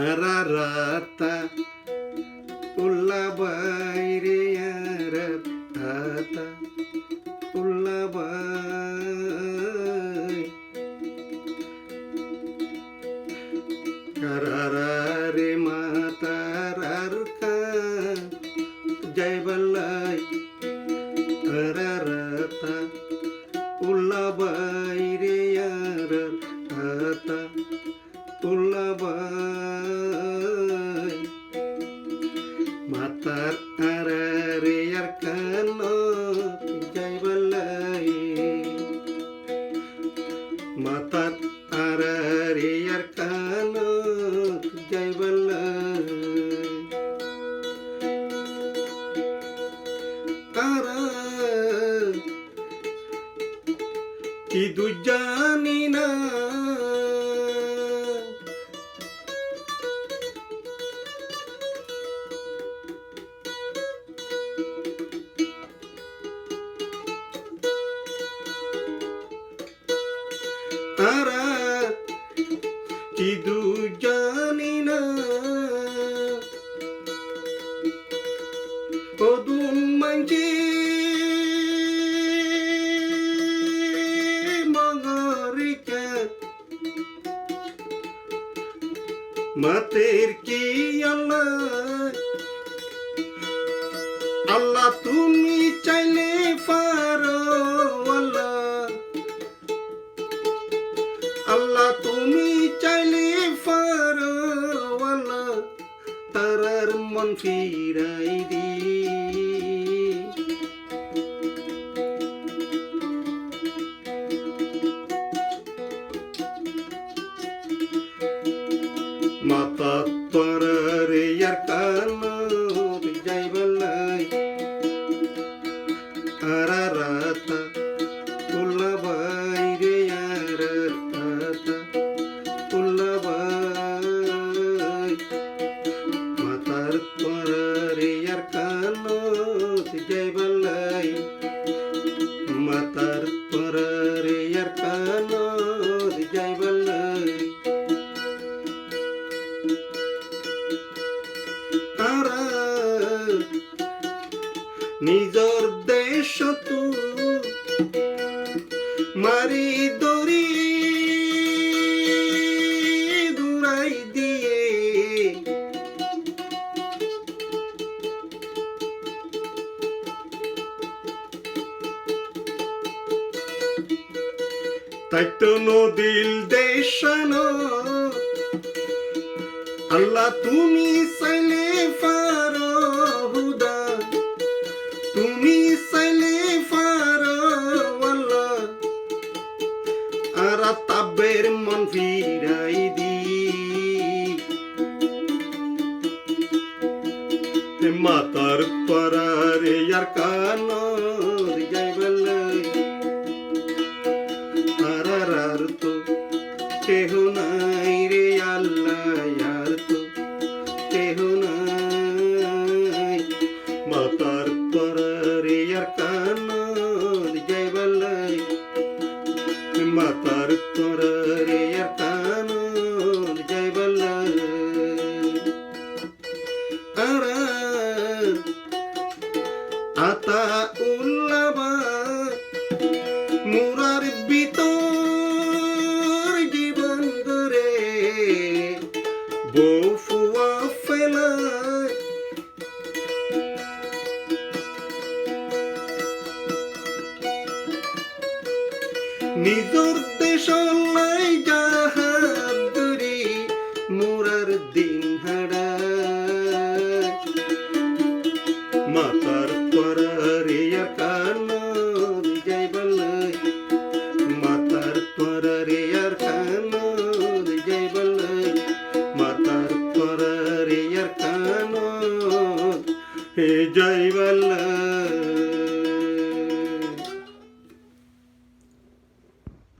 ararata ullabai ararata ullabai kararare matararka jaibalai ararata ullabai ararata ullabai matar arareyarkano jaibalai matar arareyarkano jaibalai ara kidu janina তারা কিদু জানি না কদুম মাঞ্জি মগরিকা মাতের কি আল্লাহ আল্লাহ তুমি চাইলে পারো আল্লাহ আল্লাহ তুমি চাইলে পারো আল্লাহ তারার মন ফিরাই দি মাতা তোরারে ইয়ার কানো যাইবালাই আরারাতা উল্লাবাই রে আরারাতা উল্লাবাই মাতার তোরারে ইয়ার কানো যাইবালাই মাতার তোরারে ইয়ার কানো যাইবালাই তারা নিজর দেশ তু মারি দরি দূরাই দিয়ে তাই তো নদীল দেশানো আল্লাহ তুমি চাইলে পারো হুদা তুমি চাইলে পারো আল্লাহ আর তাবের মন ফিরাই দি মাতার পরারে আর কানো যাইবালাই আর তো কেহ নাই রে আল্লাহ আর তো কেহ নাই মাতার পরারে আর কানো যাইবালাই মাতার পরারে আর কানো যাইবালাই আরা আতা উল্লাবা মুরার ভিতর জীবন ধরে বফুয়া ফেলায় নিজর দেশ লাই যাহা